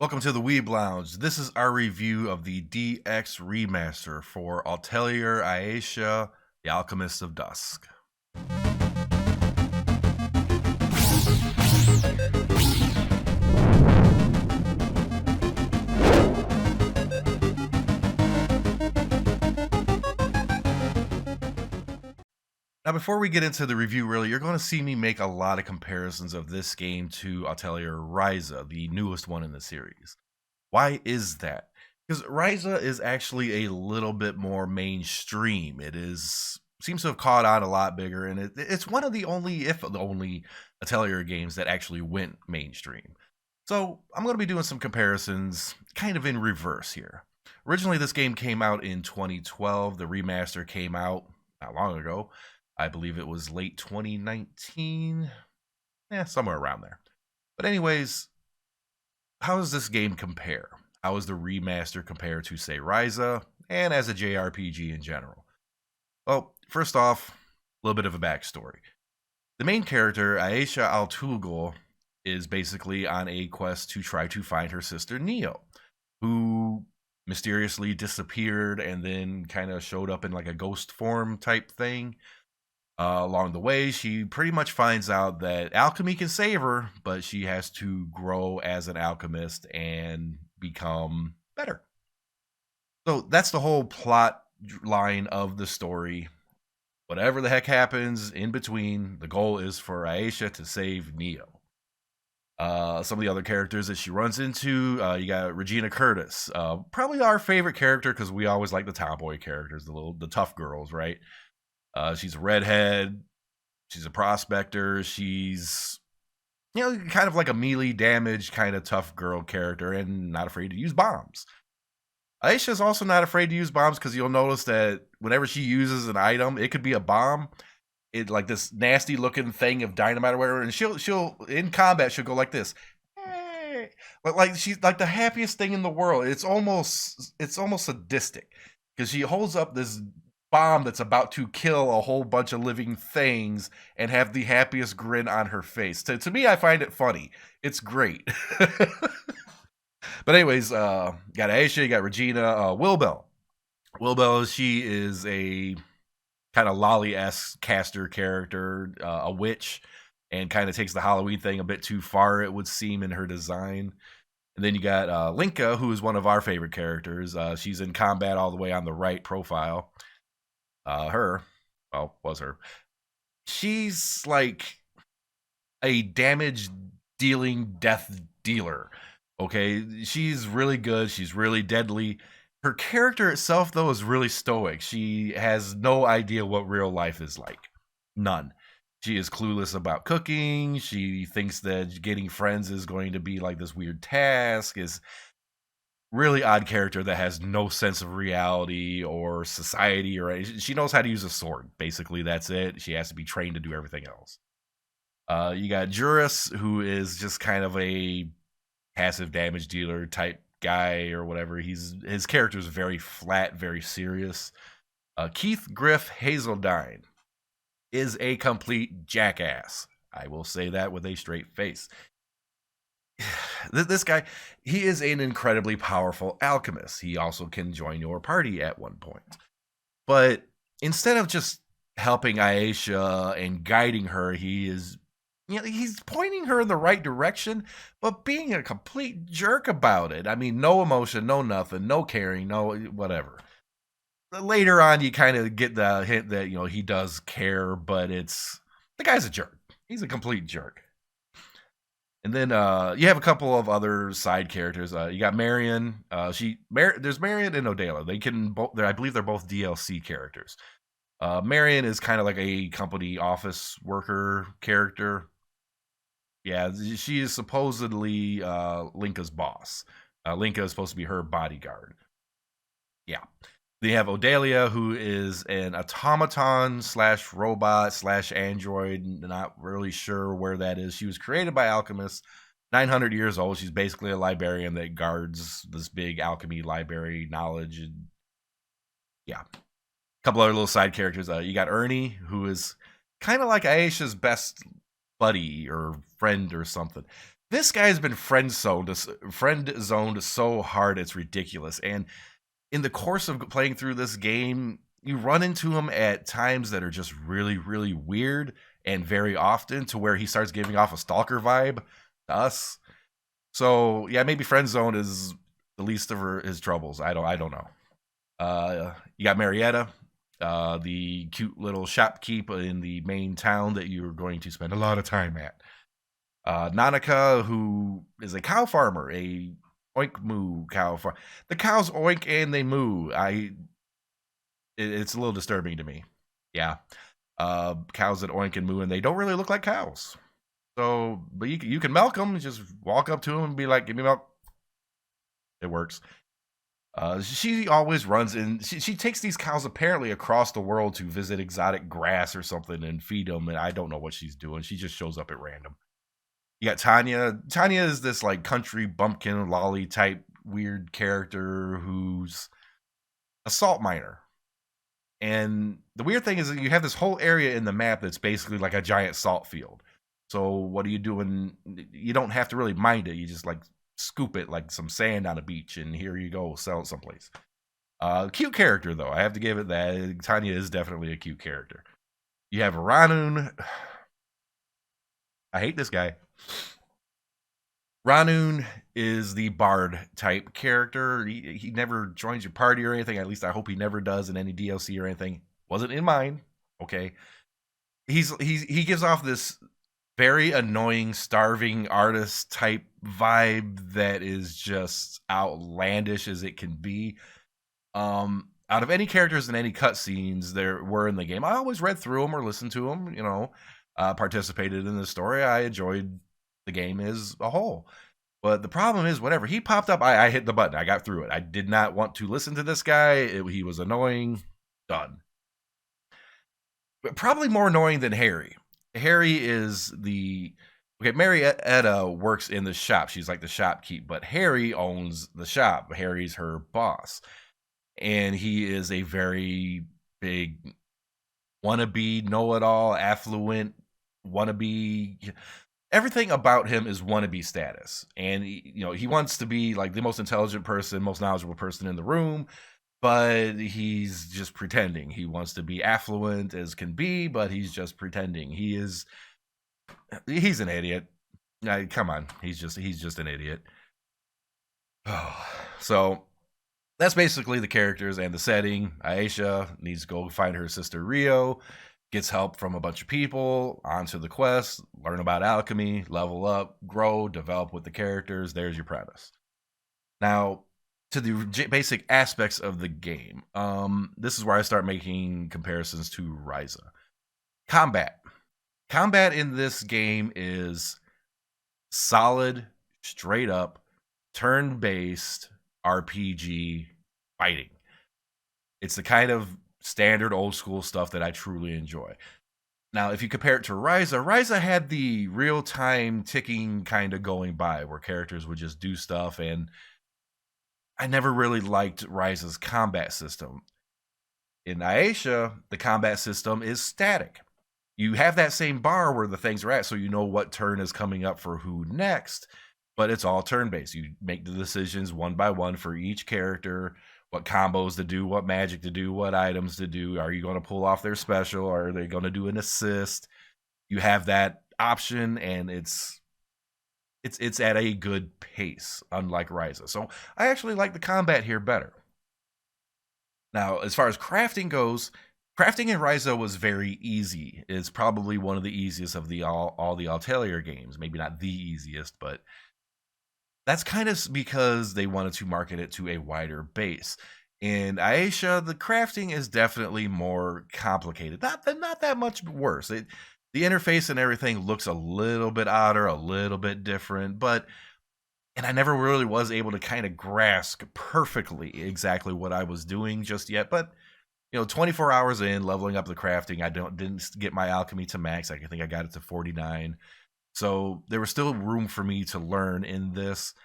Welcome to the Weeb Lounge. This is our review of the DX remaster for Atelier Ayesha, The Alchemist of Dusk. Now, before we get into the review, really, you're going to see me make a lot of comparisons of this game to Atelier Ryza, the newest one in the series. Why is that? Because Ryza is actually a little bit more mainstream. Seems to have caught on a lot bigger, and it's one of the only, if the only, Atelier games that actually went mainstream. So I'm going to be doing some comparisons kind of in reverse here. Originally, this game came out in 2012. The remaster came out not long ago. I believe it was late 2019. Somewhere around there. But anyways, how does this game compare? How does the remaster compare to, say, Ryza, and as a JRPG in general? Well, first off, a little bit of a backstory. The main character, Ayesha Al-Tugul, is basically on a quest to try to find her sister Neo, who mysteriously disappeared and then kind of showed up in like a ghost form type thing. Along the way, she pretty much finds out that alchemy can save her, but she has to grow as an alchemist and become better. So that's the whole plot line of the story. Whatever the heck happens in between, the goal is for Ayesha to save Neo. Some of the other characters that she runs into, you got Regina Curtis, probably our favorite character because we always like the tomboy characters, the tough girls, right? She's a redhead. She's a prospector. She's, kind of like a melee damage kind of tough girl character and not afraid to use bombs. Aisha's also not afraid to use bombs because you'll notice that whenever she uses an item, it could be a bomb. It like this nasty looking thing of dynamite or whatever, and she'll in combat she'll go like this. Hey. Like she's like the happiest thing in the world. It's almost sadistic because she holds up this bomb that's about to kill a whole bunch of living things and have the happiest grin on her face. To me, I find it funny. It's great. But anyways, you got Aisha, you got Regina, Wilbell. Wilbell, she is a kind of lolly-esque caster character, a witch, and kind of takes the Halloween thing a bit too far, it would seem, in her design. And then you got Linka, who is one of our favorite characters. She's in combat all the way on the right profile. Was her. She's like a damage dealing death dealer. Okay, she's really good. She's really deadly. Her character itself, though, is really stoic. She has no idea what real life is like. None. She is clueless about cooking. She thinks that getting friends is going to be like this weird task. Is really odd character that has no sense of reality or society or anything. She knows how to use a sword. Basically, that's it. She has to be trained to do everything else. You got Juris, who is just kind of a passive damage dealer type guy or whatever. His character is very flat, very serious. Keith Grif Hazeldine is a complete jackass. I will say that with a straight face. This guy, he is an incredibly powerful alchemist. He also can join your party at one point. But instead of just helping Ayesha and guiding her, he's pointing her in the right direction, but being a complete jerk about it. I mean, no emotion, no nothing, no caring, no whatever. Later on, you kind of get the hint that, he does care, but the guy's a jerk. He's a complete jerk. And then you have a couple of other side characters. You got Marion. There's Marion and Odela. They can both. I believe they're both DLC characters. Marion is kind of like a company office worker character. Yeah, she is supposedly Linka's boss. Linka is supposed to be her bodyguard. Yeah. They have Odelia, who is an automaton / robot / android. Not really sure where that is. She was created by alchemists, 900 years old. She's basically a librarian that guards this big alchemy library knowledge. And yeah. A couple other little side characters. You got Ernie, who is kind of like Aisha's best buddy or friend or something. This guy's been friend zoned so hard it's ridiculous. And in the course of playing through this game, you run into him at times that are just really, really weird, and very often to where he starts giving off a stalker vibe to us. So yeah, maybe friend zone is the least of his troubles. I don't know. You got Marietta, the cute little shopkeep in the main town that you're going to spend a lot of time at. Nanaka, who is a cow farmer, a oink moo cow farm. The cows oink and they moo. It's a little disturbing to me. Yeah, cows that oink and moo, and they don't really look like cows. So, but you can milk them. Just walk up to them and be like, "Give me milk." It works. She always runs in. She takes these cows apparently across the world to visit exotic grass or something and feed them. And I don't know what she's doing. She just shows up at random. You got Tanya. Tanya is this like country bumpkin lolly type weird character who's a salt miner. And the weird thing is that you have this whole area in the map that's basically like a giant salt field. So what are you doing? You don't have to really mind it. You just like scoop it like some sand on a beach, and here you go, sell it someplace. Cute character though, I have to give it that. Tanya is definitely a cute character. You have Ranun. I hate this guy. Ranun is the bard type character. He never joins your party or anything. At least I hope he never does in any DLC or anything. Wasn't in mine. Okay. He gives off this very annoying starving artist type vibe that is just outlandish as it can be. Out of any characters in any cutscenes there were in the game, I always read through them or listened to them, participated in the story. I enjoyed the game as a whole. But the problem is, whenever he popped up, I hit the button. I got through it. I did not want to listen to this guy. He was annoying. Done. But probably more annoying than Harry. Harry is Marietta works in the shop. She's like the shopkeep, but Harry owns the shop. Harry's her boss. And he is a very big wannabe, know-it-all, affluent, wannabe. Everything about him is wannabe status. And, he wants to be like the most intelligent person, most knowledgeable person in the room, but he's just pretending. He wants to be affluent as can be, but he's just pretending. He's an idiot. Come on. He's just an idiot. Oh, so that's basically the characters and the setting. Ayesha needs to go find her sister Rio, gets help from a bunch of people, onto the quest, learn about alchemy, level up, grow, develop with the characters. There's your premise. Now, to the basic aspects of the game, this is where I start making comparisons to Ryza. Combat in this game is solid, straight up, turn-based RPG fighting. It's the kind of standard old school stuff that I truly enjoy. Now, if you compare it to Ryza had the real-time ticking kind of going by where characters would just do stuff, and I never really liked Ryza's combat system. In Ayesha, the combat system is static. You have that same bar where the things are at, so you know what turn is coming up for who next, but it's all turn-based. You make the decisions one by one for each character, what combos to do, what magic to do, what items to do. Are you going to pull off their special? Or are they going to do an assist? You have that option, and it's at a good pace, unlike Ryza. So I actually like the combat here better. Now, as far as crafting goes, crafting in Ryza was very easy. It's probably one of the easiest of all the Atelier games. Maybe not the easiest, but that's kind of because they wanted to market it to a wider base. In Ayesha, the crafting is definitely more complicated. Not that much worse. The interface and everything looks a little bit odder, a little bit different, and I never really was able to kind of grasp perfectly exactly what I was doing just yet. But 24 hours in, leveling up the crafting, I didn't get my alchemy to max. I think I got it to 49. So there was still room for me to learn in this.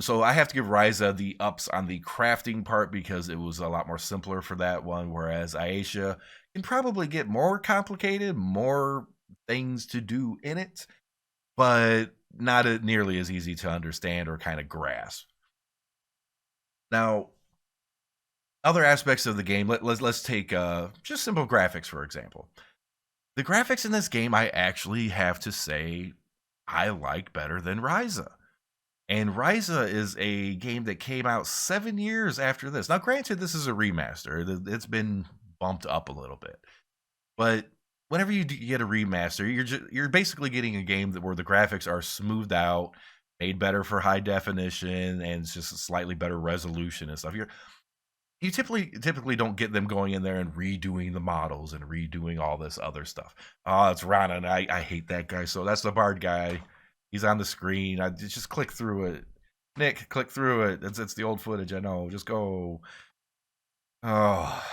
So I have to give Ryza the ups on the crafting part because it was a lot more simpler for that one, whereas Ayesha can probably get more complicated, more things to do in it, but not nearly as easy to understand or kind of grasp. Now, other aspects of the game, let's take just simple graphics, for example. The graphics in this game, I actually have to say, I like better than Ryza. And Ryza is a game that came out 7 years after this. Now, granted, this is a remaster. It's been bumped up a little bit. But whenever you get a remaster, you're basically getting a game where the graphics are smoothed out, made better for high definition, and it's just a slightly better resolution and stuff. You typically don't get them going in there and redoing the models and redoing all this other stuff. Oh, it's Rana, and I hate that guy. So that's the Bard guy. He's on the screen. I just click through it. Nick, click through it. It's the old footage. I know. Just go. Oh,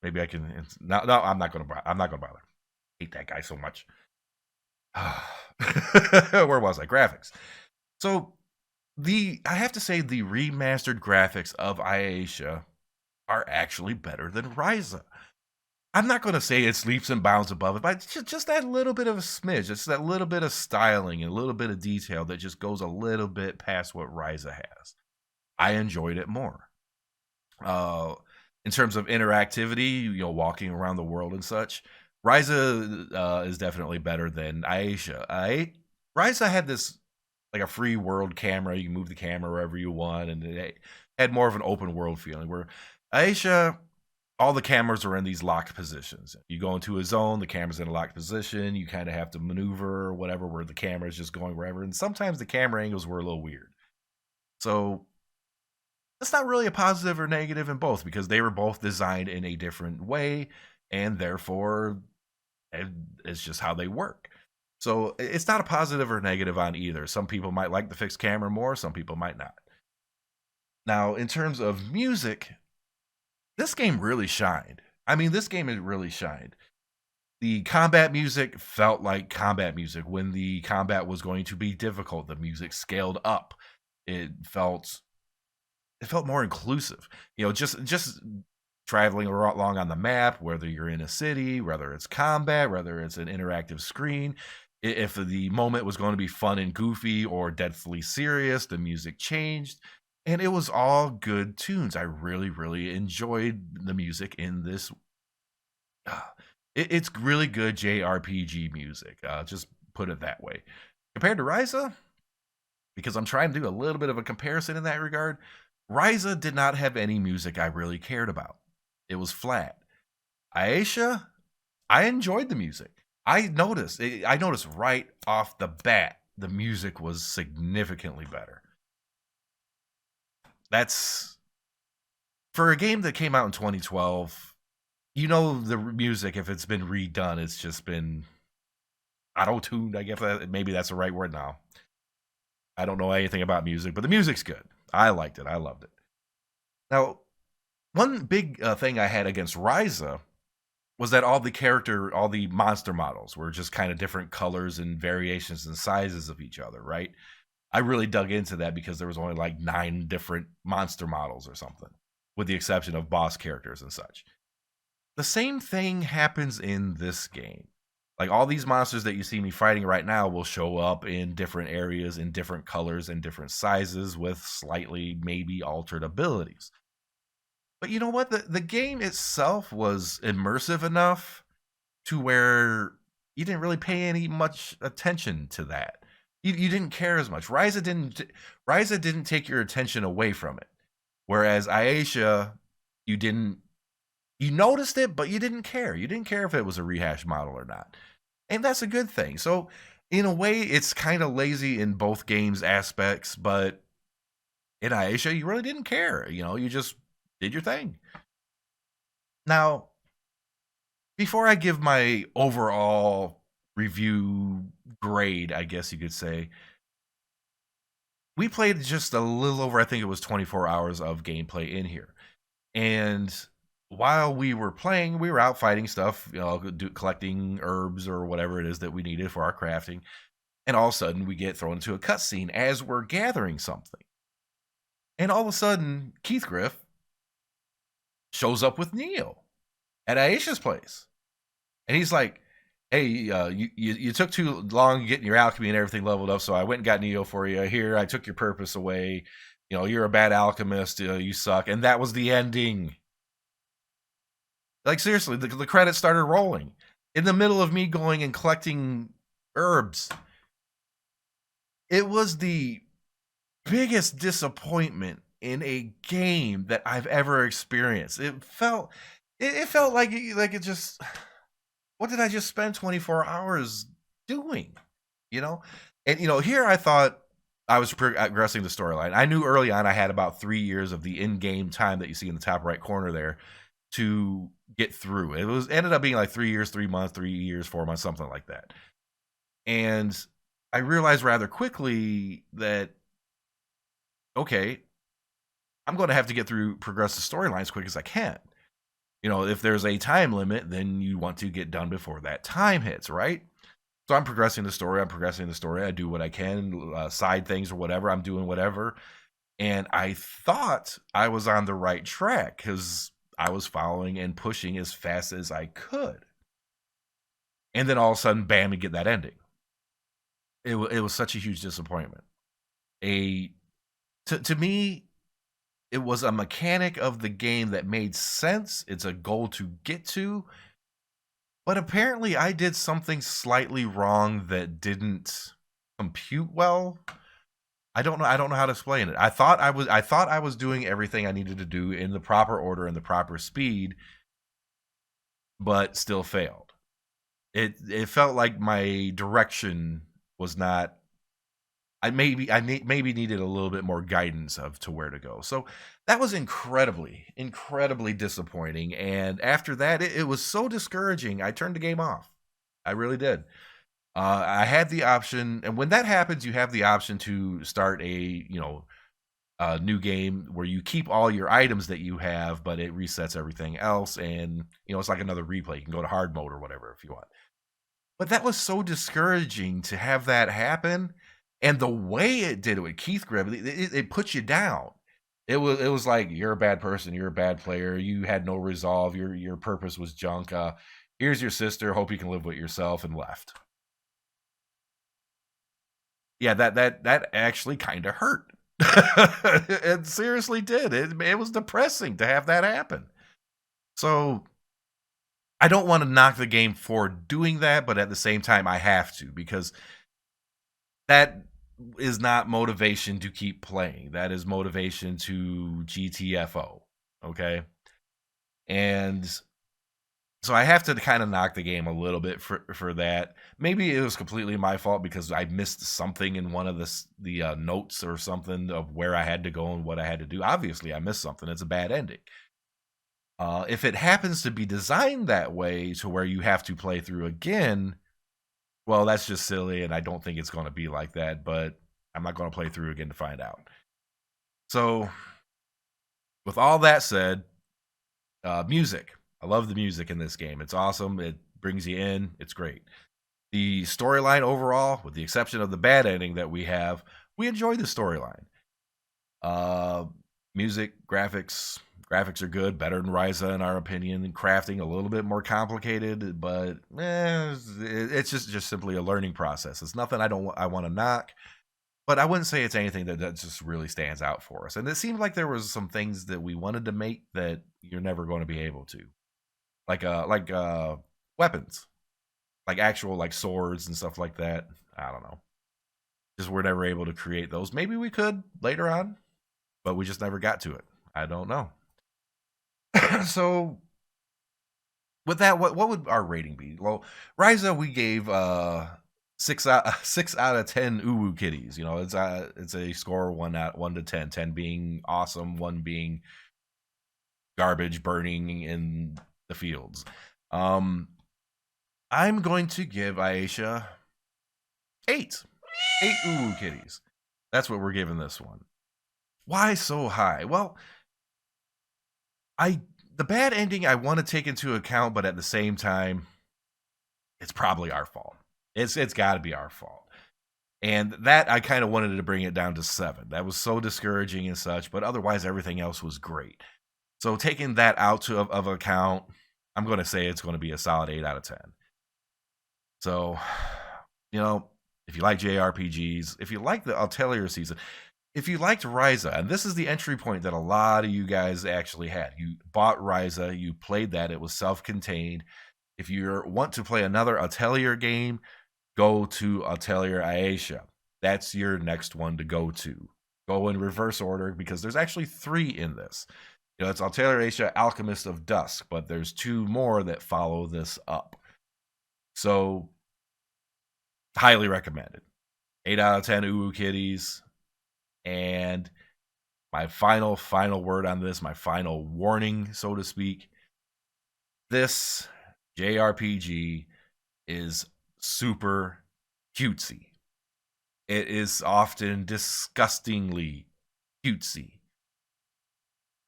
maybe I can. No, I'm not gonna. I'm not gonna bother. I hate that guy so much. Where was I? Graphics. So I have to say the remastered graphics of Ayesha are actually better than Ryza. I'm not going to say it's leaps and bounds above it, but just that little bit of a smidge. It's that little bit of styling and a little bit of detail that just goes a little bit past what Ryza has. I enjoyed it more. In terms of interactivity, walking around the world and such, Ryza is definitely better than Ayesha. Ryza had this like a free world camera. You can move the camera wherever you want, and it had more of an open world feeling, where Ayesha, all the cameras are in these locked positions. You go into a zone, the camera's in a locked position. You kind of have to maneuver or whatever, where the camera is just going wherever. And sometimes the camera angles were a little weird. So that's not really a positive or negative in both, because they were both designed in a different way, and therefore it's just how they work. So it's not a positive or negative on either. Some people might like the fixed camera more, some people might not. Now, in terms of music, this game really shined. I mean, this game has really shined. The combat music felt like combat music. When the combat was going to be difficult, the music scaled up. It felt more inclusive. Just traveling along on the map, whether you're in a city, whether it's combat, whether it's an interactive screen. If the moment was going to be fun and goofy or deathly serious, the music changed. And it was all good tunes. I really, really enjoyed the music in this. It's really good JRPG music. Just put it that way. Compared to Ryza, because I'm trying to do a little bit of a comparison in that regard, Ryza did not have any music I really cared about. It was flat. Ayesha, I enjoyed the music. I noticed right off the bat, the music was significantly better. That's for a game that came out in 2012. The music, if it's been redone, it's just been auto-tuned. I guess maybe that's the right word now. I don't know anything about music, but the music's good. I liked it. I loved it. Now, one big thing I had against Ryza was that all the monster models were just kind of different colors and variations and sizes of each other, right? I really dug into that because there was only like 9 different monster models or something, with the exception of boss characters and such. The same thing happens in this game. Like, all these monsters that you see me fighting right now will show up in different areas, in different colors and different sizes, with slightly maybe altered abilities. But you know what? The game itself was immersive enough to where you didn't really pay much attention to that. You didn't care as much. Ryza didn't take your attention away from it. Whereas Ayesha, you noticed it, but you didn't care. You didn't care if it was a rehash model or not. And that's a good thing. So in a way, it's kind of lazy in both games aspects, but in Ayesha, you really didn't care. You just did your thing. Now, before I give my overall review grade, I guess you could say, we played just a little over, I think it was 24 hours of gameplay in here. And while we were playing, we were out fighting stuff, collecting herbs or whatever it is that we needed for our crafting. And all of a sudden, we get thrown into a cutscene as we're gathering something. And all of a sudden, Keith Grif shows up with Neil at Ayesha's place. And he's like, hey, you took too long getting your alchemy and everything leveled up, so I went and got Neo for you. Here, I took your purpose away. You know, you're a bad alchemist. You suck. And that was the ending. Like, seriously, the credits started rolling in the middle of me going and collecting herbs. It was the biggest disappointment in a game that I've ever experienced. It felt like it just, what did I just spend 24 hours doing? You know? And here I thought I was progressing the storyline. I knew early on I had about 3 years of the in-game time that you see in the top right corner there to get through. It was ended up being like 3 years, 3 months, 3 years, 4 months, something like that. And I realized rather quickly that, okay, I'm going to have to get through progress the storyline as quick as I can. If there's a time limit, then you want to get done before that time hits, right? So I'm progressing the story. I do what I can, side things or whatever. I'm doing whatever. And I thought I was on the right track because I was following and pushing as fast as I could. And then all of a sudden, bam, you get that ending. It was such a huge disappointment. To me, it was a mechanic of the game that made sense. It's a goal to get to. But apparently I did something slightly wrong that didn't compute well. I don't know how to explain it. I thought I was doing everything I needed to do in the proper order and the proper speed, but still failed. It felt like my direction was not, I maybe needed a little bit more guidance of to where to go. So that was incredibly disappointing. And after that, it was so discouraging. I turned the game off. I really did. I had the option, and when that happens, you have the option to start a new game where you keep all your items that you have, but it resets everything else, and it's like another replay. You can go to hard mode or whatever if you want. But that was so discouraging to have that happen. And the way it did it with Keith Grif, it puts you down. It was like, you're a bad person, you're a bad player, you had no resolve, your purpose was junk. Here's your sister, hope you can live with yourself, and left. Yeah, that actually kind of hurt. It seriously did. It was depressing to have that happen. So I don't want to knock the game for doing that, but at the same time, I have to, because that is not motivation to keep playing. That is motivation to GTFO. Okay. And so I have to kind of knock the game a little bit for that. Maybe it was completely my fault because I missed something in one of the notes or something of where I had to go and what I had to do. Obviously, I missed something. It's a bad ending. If it happens to be designed that way to where you have to play through again, well, that's just silly, and I don't think it's going to be like that, but I'm not going to play through again to find out. So, with all that said, music. I love the music in this game. It's awesome. It brings you in. It's great. The storyline overall, with the exception of the bad ending that we have, we enjoy the storyline. Music, graphics are good, better than Ryza in our opinion. Crafting a little bit more complicated, but it's just simply a learning process. It's nothing I want to knock, but I wouldn't say it's anything that just really stands out for us. And it seemed like there was some things that we wanted to make that you're never going to be able to, like weapons, like actual like swords and stuff like that. I don't know. Just we're never able to create those. Maybe we could later on, but we just never got to it. I don't know. So with that, what would our rating be? Well, Ryza we gave 6 out of 10 uwu kitties. It's a score 1 to 10. 10 being awesome, 1 being garbage burning in the fields. I'm going to give Ayesha 8 uwu kitties. That's what we're giving this one. Why so high? Well, the bad ending I want to take into account, but at the same time, it's probably our fault. It's got to be our fault. And that I kind of wanted to bring it down to 7. That was so discouraging and such, but otherwise everything else was great. So taking that out of account, I'm going to say it's going to be a solid 8 out of 10. So, you know, if you like JRPGs, if you like the Atelier season, if you liked Ryza, and this is the entry point that a lot of you guys actually had. You bought Ryza, you played that, it was self-contained. If you want to play another Atelier game, go to Atelier Ayesha. That's your next one to go to. Go in reverse order because there's actually 3 in this. You know, it's Atelier Ayesha, Alchemist of Dusk, but there's 2 more that follow this up. So, highly recommended. 8 out of 10 Uwu Kitties. And my final word on this, my final warning, so to speak. This JRPG is super cutesy. It is often disgustingly cutesy.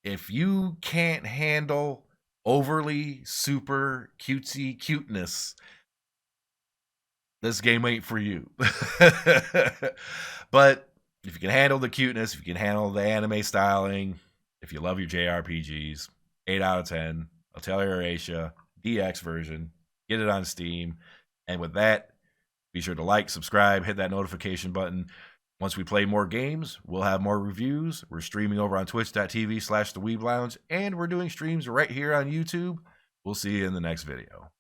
If you can't handle overly super cutesy cuteness, this game ain't for you. But if you can handle the cuteness, if you can handle the anime styling, if you love your JRPGs, 8 out of 10, Atelier Ayesha DX version, get it on Steam. And with that, be sure to like, subscribe, hit that notification button. Once we play more games, we'll have more reviews. We're streaming over on twitch.tv/the Weeb Lounge, and we're doing streams right here on YouTube. We'll see you in the next video.